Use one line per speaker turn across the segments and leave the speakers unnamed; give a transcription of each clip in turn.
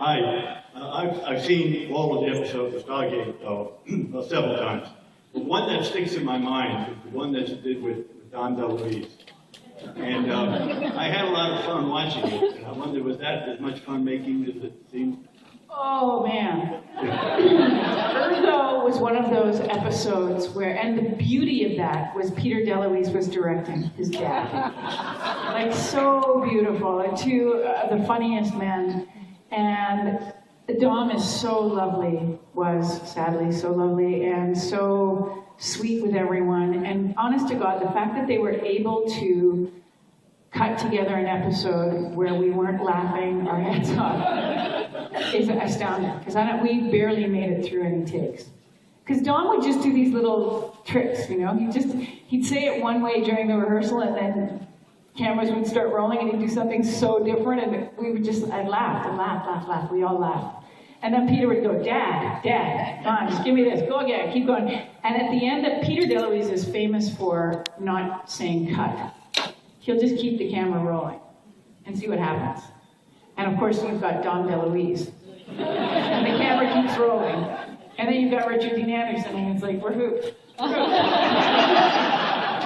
Hi. I've seen all of the episodes of Stargate, well, several times. But one that sticks in my mind is the one that you did with Dom DeLuise. And I had a lot of fun watching it, and I wondered, was that as much fun making as it seemed?
Oh, man. Ergo was one of those episodes where, and the beauty of that was Peter DeLuise was directing his dad. Like, so beautiful, and two of the funniest men. And Dom is so lovely, was sadly so lovely, and so sweet with everyone. And honest to God, the fact that they were able to cut together an episode where we weren't laughing our heads off is astounding. Because we barely made it through any takes. Because Dom would just do these little tricks, you know. He'd say it one way during the rehearsal, and then cameras would start rolling, and he'd do something so different, and we would just, I'd laugh and laugh, laugh, laugh. We all laughed. And then Peter would go, Dad, come on, just give me this, go again, keep going. And at the end, Peter DeLuise is famous for not saying cut. He'll just keep the camera rolling and see what happens. And of course, you've got Dom DeLuise. And the camera keeps rolling. And then you've got Richard Dean Anderson, and it's like, we're hooped.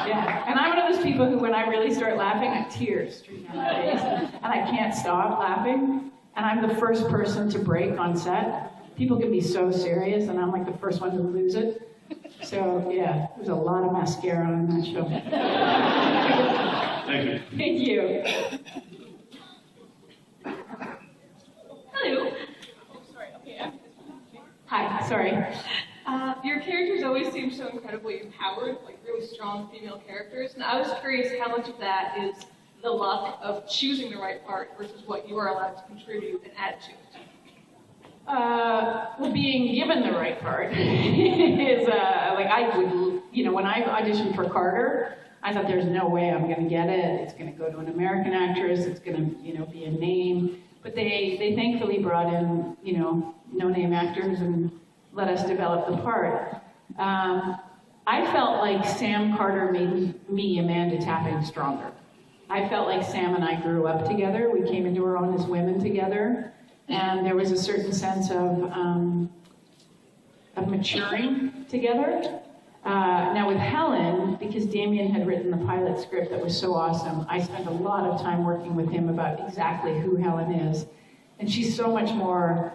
Yeah, and I'm one of those people who, when I really start laughing, I have tears streaming down my face, and I can't stop laughing. And I'm the first person to break on set. People can be so serious, and I'm like the first one to lose it. So yeah, there's a lot of mascara on that show.
Thank you.
Thank you.
Hello. Oh, sorry. Okay.
Hi. Sorry.
Your characters always seem so incredibly empowered, like really strong female characters. And I was curious how much of that is the luck of choosing the right part versus what you are allowed to contribute and add to it.
Well, being given the right part is, like I would, you know, when I auditioned for Carter, I thought there's no way I'm going to get it. It's going to go to an American actress. It's going to, you know, be a name. But they thankfully brought in, you know, no-name actors and let us develop the part. I felt like Sam Carter made me, Amanda Tapping, stronger. I felt like Sam and I grew up together. We came into our own as women together. And there was a certain sense of maturing together. Now with Helen, because Damien had written the pilot script that was so awesome, I spent a lot of time working with him about exactly who Helen is. And she's so much more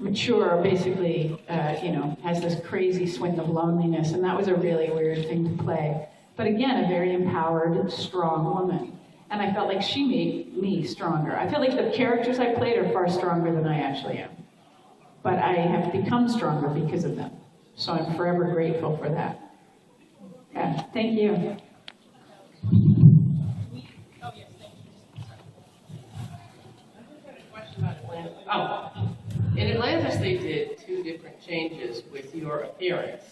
mature, basically, you know, has this crazy swing of loneliness. And that was a really weird thing to play. But again, a very empowered, strong woman. And I felt like she made me stronger. I feel like the characters I played are far stronger than I actually am. But I have become stronger because of them. So I'm forever grateful for that. Yeah, thank you.
Oh, yes, thank you.
I have a question about Atlantis. Oh, in Atlantis they did two different changes with your appearance.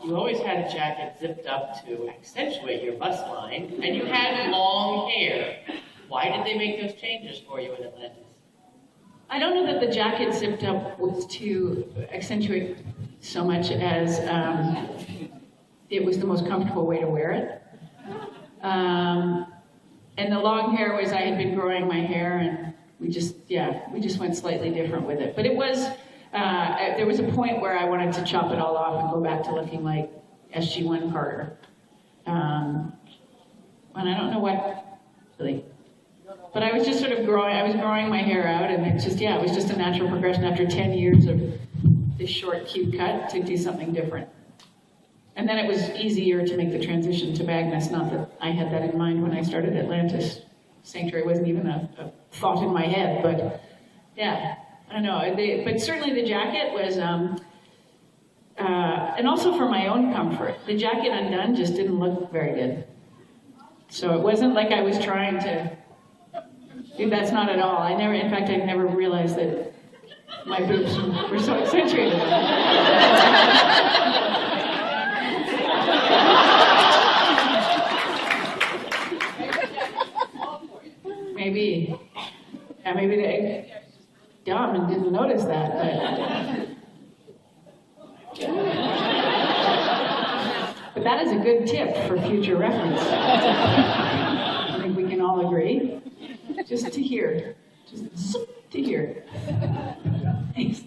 You always had a jacket zipped up to accentuate your bust line, and you had long hair. Why did they make those changes for you in Atlantis?
I don't know that the jacket zipped up was to accentuate so much as it was the most comfortable way to wear it. And the long hair was, I had been growing my hair, and we just went slightly different with it. But it was, there was a point where I wanted to chop it all off and go back to looking like SG-1 Carter. And I don't know what, really. But I was just sort of growing, I was growing my hair out, and it just, it was just a natural progression after 10 years of this short, cute cut to do something different. And then it was easier to make the transition to Magnus, not that I had that in mind when I started Atlantis. Sanctuary wasn't even a thought in my head, but yeah, I don't know. But certainly the jacket was, and also for my own comfort, the jacket undone just didn't look very good. So it wasn't like I was trying to, that's not at all. In fact, I never realized that my boobs were so accentuated. Maybe. Yeah, maybe they dumb and didn't notice that, but that is a good tip for future reference. I think we can all agree. Just to hear. Just to hear. Thanks.